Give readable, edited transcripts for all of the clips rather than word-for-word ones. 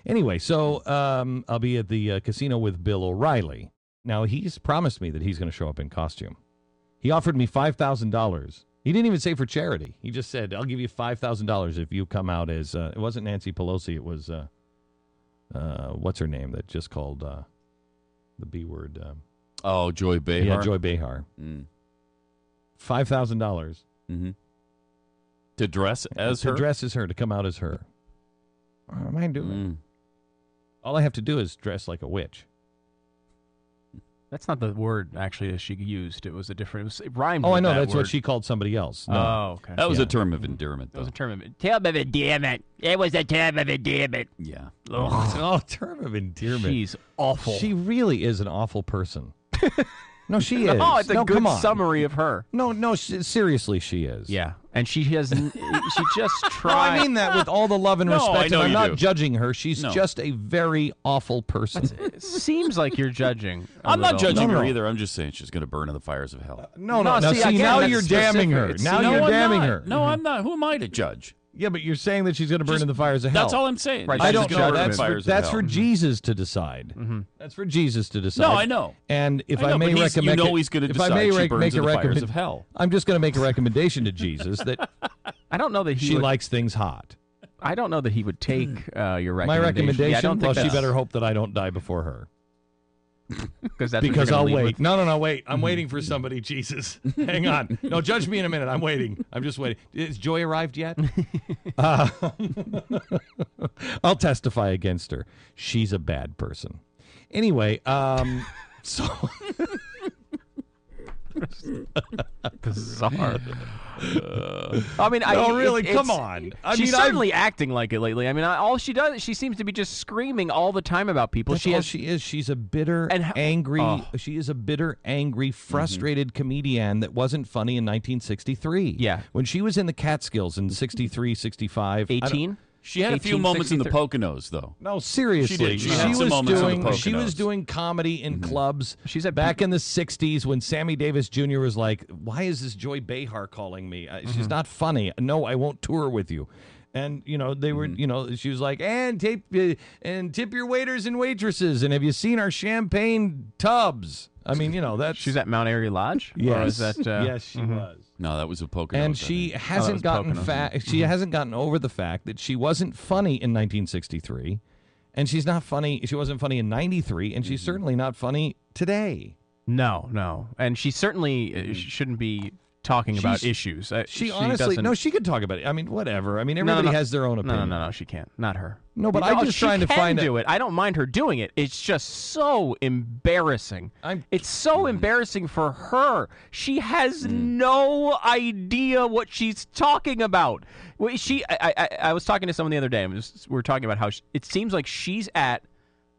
Anyway, so I'll be at the casino with Bill O'Reilly. Now, he's promised me that he's going to show up in costume. He offered me $5,000. He didn't even say for charity. He just said, I'll give you $5,000 if you come out as, it wasn't Nancy Pelosi, it was, what's her name that just called the B word? Joy Behar? Yeah, Joy Behar. $5,000. Mm-hmm. To dress as her? To dress as her, to come out as her. What am I doing? All I have to do is dress like a witch. That's not the word, actually, that she used. It was a different... It rhymed I with know. that That's word. what she called somebody else. No. Oh, okay. That was a term of endearment, though. It was a term of endearment. It was a term of endearment. Yeah. Term of endearment. She's awful. She really is an awful person. No, she is. Oh, it's a good come on. summary of her. No, seriously, she is. Yeah, and she has. She just tried. No, I mean that with all the love and respect. I know and I'm you not do. judging her. She's just a very awful person. It seems like you're judging. I'm not judging No. her either. I'm just saying she's going to burn in the fires of hell. No. No, Now, see, see, again, now that's you're damning her. specific. Now No, you're I'm damning not. her. No, I'm not. Who am I to judge? Yeah, but you're saying that she's going to burn in the fires of hell. That's all I'm saying. Right, I she's don't gonna know. burn in That's the fires of that's hell. for Jesus to decide. That's for Jesus to decide. No, I know. And if I know, I may but he's- recommend, you know he's going to if decide I may she make burns a in the fires recommend, of hell. I'm just going to make a recommendation to Jesus that I don't know that he she would, likes things hot. I don't know that he would take your recommendation. My recommendation. Yeah, I don't think well, she that's, better hope that I don't die before her. because I'll wait. No, wait. I'm waiting for somebody, Jesus. Hang on. No, judge me in a minute. I'm waiting. I'm just waiting. Is Joy arrived yet? I'll testify against her. She's a bad person. Anyway, so... bizarre. I mean, come on. She's certainly acting like it lately. I mean, all she does, she seems to be just screaming all the time about people. She is. She's a bitter, angry. She is a bitter, angry, frustrated comedian that wasn't funny in 1963. Yeah, when she was in the Catskills in 63, 65, 18. She had a few moments in the Poconos, though. No, seriously. She did. She had some moments in the Poconos. She was doing comedy in clubs. She's back in the 60s when Sammy Davis Jr. was like, why is this Joy Behar calling me? She's not funny. No, I won't tour with you. And, they were, she was like, and tip your waiters and waitresses. And have you seen our champagne tubs? I mean, that's... She's at Mount Airy Lodge? Yes. Or is that, yes, she was. No, that was a Poconos. And she hasn't gotten She hasn't gotten over the fact that she wasn't funny in 1963, and she's not funny. She wasn't funny in 93, and she's certainly not funny today. No, and she certainly shouldn't be talking about issues. She honestly, she could talk about it. I mean, whatever. I mean, everybody has their own opinion. No, she can't. Not her. No, but I'm just trying to find do it. I don't mind her doing it. It's just so embarrassing. It's so embarrassing for her. She has no idea what she's talking about. I was talking to someone the other day, and we were talking about how it seems like she's at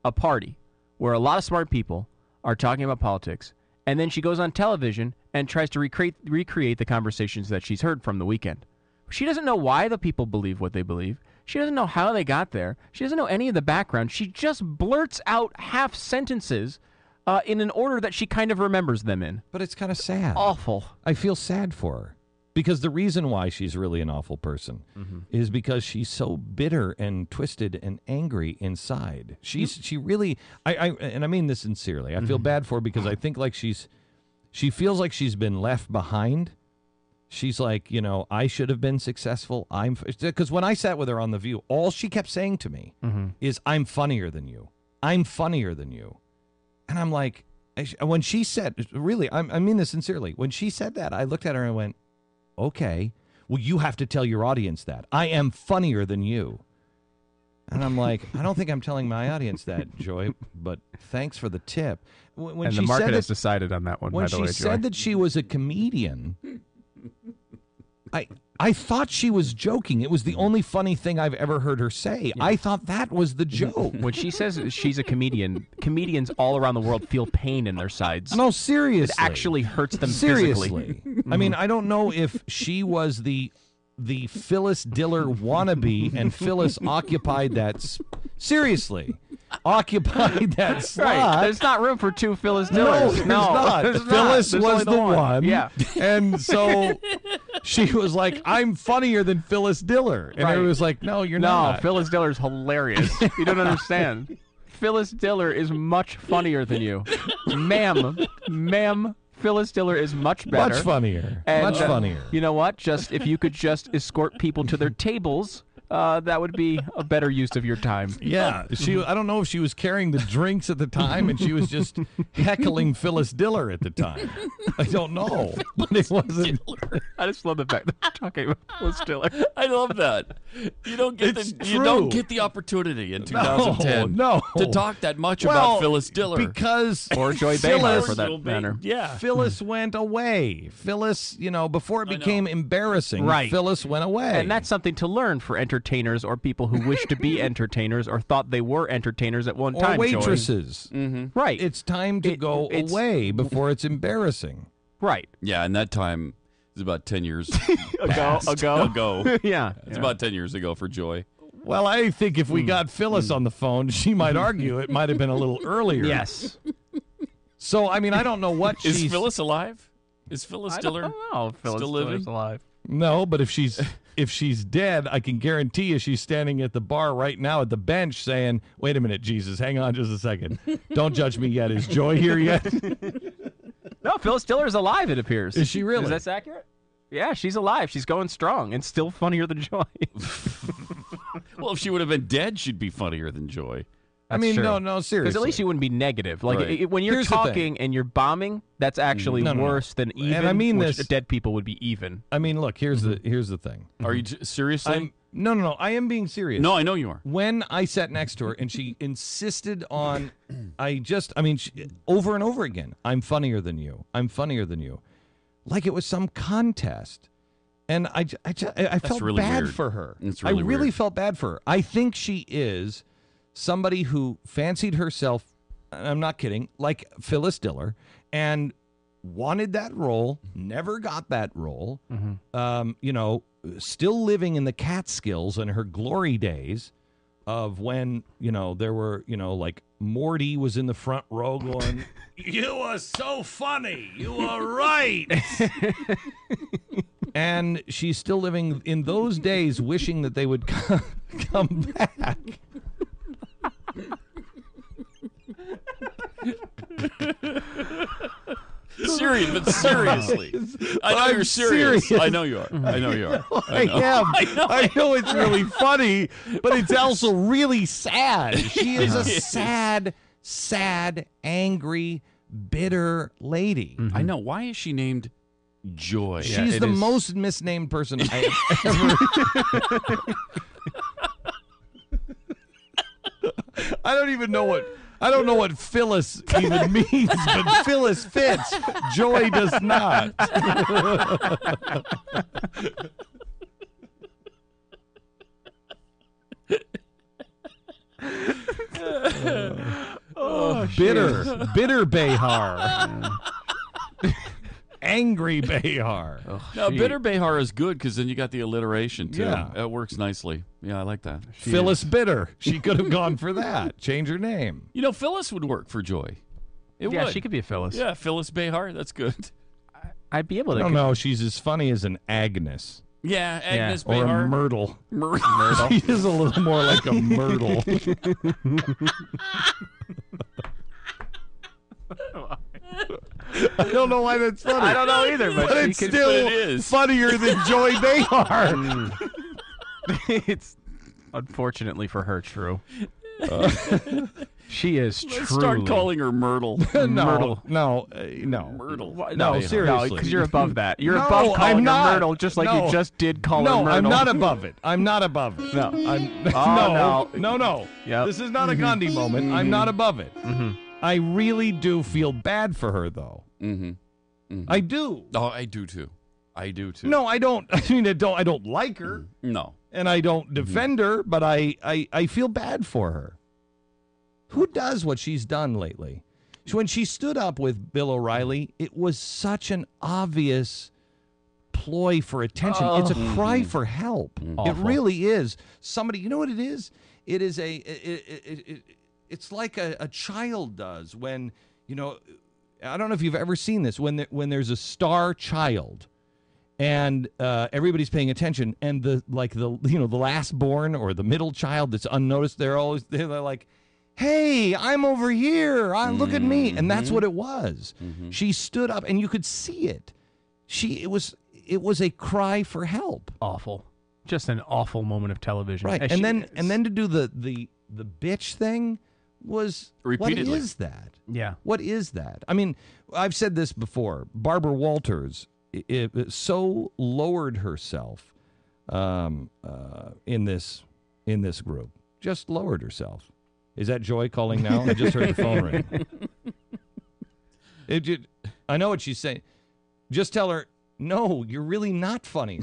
a party where a lot of smart people are talking about politics, and then she goes on television and tries to recreate the conversations that she's heard from the weekend. She doesn't know why the people believe what they believe. She doesn't know how they got there. She doesn't know any of the background. She just blurts out half sentences in an order that she kind of remembers them in. But it's kind of sad. Awful. I feel sad for her. Because the reason why she's really an awful person is because she's so bitter and twisted and angry inside. She really, and I mean this sincerely. I feel bad for her because I think like she feels like she's been left behind. She's like, I should have been successful. Because when I sat with her on The View, all she kept saying to me is, I'm funnier than you. I'm funnier than you. And I'm like, when she said, really, I mean this sincerely. When she said that, I looked at her and went, okay, well, you have to tell your audience that. I am funnier than you. And I'm like, I don't think I'm telling my audience that, Joy, but thanks for the tip. And the market has decided on that one, by the way, Joy. When she said that she was a comedian, I thought she was joking. It was the only funny thing I've ever heard her say. Yeah. I thought that was the joke. When she says she's a comedian, comedians all around the world feel pain in their sides. No, seriously. It actually hurts them physically. I mean, I don't know if she was the Phyllis Diller wannabe and Phyllis occupied that... Seriously. Occupied that slot. Right. There's not room for two Phyllis Dillers. No, there's not. Phyllis was the one. Yeah. And so she was like, I'm funnier than Phyllis Diller. And Right. it was like, no, you're No, not. Phyllis Diller is hilarious. You don't understand. Phyllis Diller is much funnier than you. Ma'am, Phyllis Diller is much better. Much funnier. And, Much funnier. You know what? If you could just escort people to their tables, that would be a better use of your time. Yeah, I don't know if she was carrying the drinks at the time and she was just heckling Phyllis Diller at the time. I don't know, but it wasn't. I just love the fact that we're talking about Phyllis Diller. I love that. You don't get It's you don't true. get the opportunity in 2010 No. to talk that much Well, about Phyllis Diller. because Or Joy Behar, Phyllis, for that matter. Yeah. Phyllis went away. Phyllis, before it became embarrassing, Right. Phyllis went away. And that's something to learn for entertainers or people who wish to be entertainers or thought they were entertainers at one or time. Joy. waitresses. Right. It's time to go it's- away before it's embarrassing. right. Yeah, and that time is about 10 years Ago. Yeah. It's about 10 years ago for Joy. Well, I think if we got Phyllis on the phone, she might argue it might have been a little earlier. Yes. So, I don't know what Is she's... Phyllis alive? Is Phyllis Diller I don't know if Phyllis still Diller's living? alive. No, but if she's dead, I can guarantee you she's standing at the bar right now at the bench saying, wait a minute, Jesus, hang on just a second. Don't judge me yet. Is Joy here yet? No, Phyllis Diller is alive, it appears. Is she really? Is that accurate? Yeah, she's alive. She's going strong and still funnier than Joy. Well, if she would have been dead, she'd be funnier than Joy. I mean, true. no, seriously. Because at least you wouldn't be negative. Like Right. when you're Here's the talking and you're bombing, that's actually No. worse than even. And I mean which this- dead people would be even. Look, here's the thing. Are you seriously? No, I am being serious. No, I know you are. When I sat next to her and she insisted on, over and over again, I'm funnier than you. I'm funnier than you. Like it was some contest. And I felt really bad weird. for her. It's I really really weird. felt bad for her. I think she is somebody who fancied herself, and I'm not kidding, like Phyllis Diller, and wanted that role, never got that role, still living in the Catskills in her glory days of when, there were, like Morty was in the front row going, you are so funny. You are right. And she's still living in those days wishing that they would come back. Seriously. I know I'm you're serious. serious. I know you are. I know you are. I am. I know it's really funny, but it's also really sad. She is a sad, angry, bitter lady. I know. Why is she named Joy? She's the most misnamed person I have ever. I don't even know what. I don't know what Phyllis even means, but Phyllis fits. Joy does not. Bitter Behar. Angry Behar. No, Bitter Behar is good because then you got the alliteration too. Yeah. It works nicely. Yeah, I like that. Phyllis Bitter. She could have gone for that. Change her name. You know, Phyllis would work for Joy. It Yeah, would. she could be a Phyllis. Yeah, Phyllis Behar. That's good. I'd be able I to. don't know. She's as funny as an Agnes Yeah, Agnes or a Behar. Myrtle. Myrtle. She is a little more like a Myrtle. I don't know why that's funny. I don't know either, but she it's could- still but it is. funnier than Joy Behar. It's unfortunately for her true. She is Let's truly. start calling her Myrtle. No. Myrtle. No, Behar. seriously. because you're above that. You're No, above calling I'm not. her Myrtle, just like No. you just did call her No, Myrtle. I'm not above it. I'm not above it. No. I'm Oh, no. Yep. This is not a Gandhi moment. I'm not above it. I really do feel bad for her, though. I do. Oh, I do too. I do too. No, I don't. I mean, I don't like her, No. and I don't defend her, but I feel bad for her. Who does what she's done lately? When she stood up with Bill O'Reilly, it was such an obvious ploy for attention. It's a cry for help. It Awful. really is. Somebody, you know what it is? It is it's like a child does when, I don't know if you've ever seen this, when there's a star child and everybody's paying attention, and the last born or the middle child that's unnoticed, they're like, hey, I'm over here. Look at me. And that's what it was. Mm-hmm. She stood up, and you could see it. It was a cry for help. Awful. Just an awful moment of television. Right. And then to do the bitch thing was, repeatedly. What is that? Yeah. What is that? I mean, I've said this before. Barbara Walters so lowered herself in this group. Just lowered herself. Is that Joy calling now? I just heard the phone ring. I know what she's saying. Just tell her, no, you're really not funny.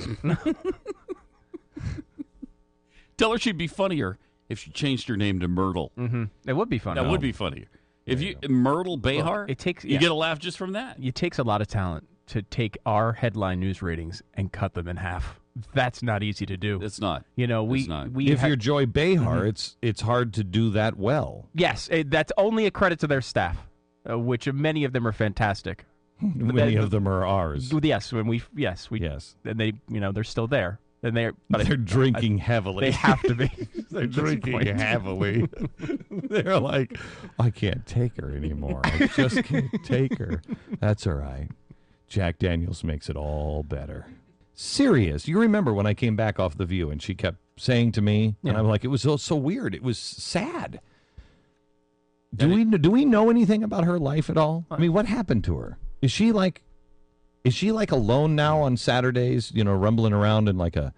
Tell her she'd be funnier if she changed her name to Myrtle. Mm-hmm. It would be funny. That would be funnier. If you Myrtle Behar, you get a laugh just from that. It takes a lot of talent to take our headline news ratings and cut them in half. That's not easy to do. It's not. You know, if you're Joy Behar, it's hard to do that well. Yes, that's only a credit to their staff, which many of them are fantastic. Many of them are ours. Yes, yes, and they, they're still there. And they're drinking heavily. They have to be. They're drinking heavily. They're like, I can't take her anymore. I just can't take her. That's all right. Jack Daniels makes it all better. Serious. You remember when I came back off The View and she kept saying to me, and I'm like, it was so weird. It was sad. Do we know anything about her life at all? I mean, what happened to her? Is she like alone now on Saturdays, rumbling around in like an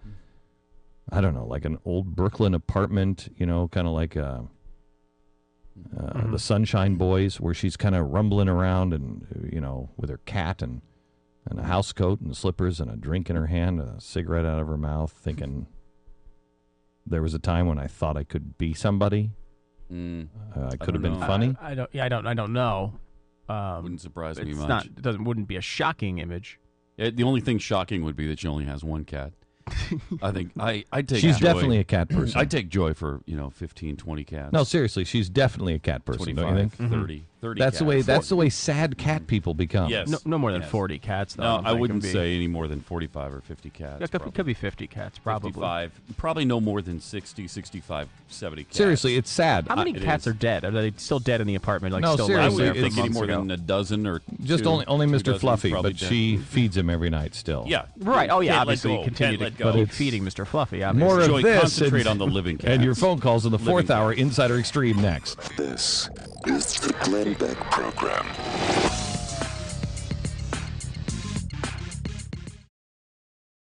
old Brooklyn apartment, kind of like the Sunshine Boys, where she's kind of rumbling around and, with her cat and a house coat and slippers and a drink in her hand, a cigarette out of her mouth, thinking there was a time when I thought I could be somebody. I could have been funny. I don't know. Wouldn't surprise me much. Wouldn't be a shocking image. The only thing shocking would be that she only has one cat. I think I take. She's Joy. definitely a cat person. I take Joy for 15, 20 cats. No, seriously, she's definitely a cat person. 25, don't you think? 30 That's cats. the way. That's the way sad cat people become. Yes. No more than 40 cats, though. No, I wouldn't say any more than 45 or 50 cats. It could be 50 cats, probably. 55. Probably no more than 60, 65, 70 cats. Seriously, it's sad. How many cats are dead? Are they still dead in the apartment? No, still seriously, I wouldn't think any more than a dozen or just two. only Mr. Dozen Fluffy, probably but dead. she feeds him every night still. Yeah. Right. Oh, yeah, Can't obviously let go. continue Can't to let go. keep feeding Mr. Fluffy, obviously. More Joy, of this concentrate on the living cats. and your phone calls in the fourth Living hour Insider Extreme next. This is the Glenn Beck Program.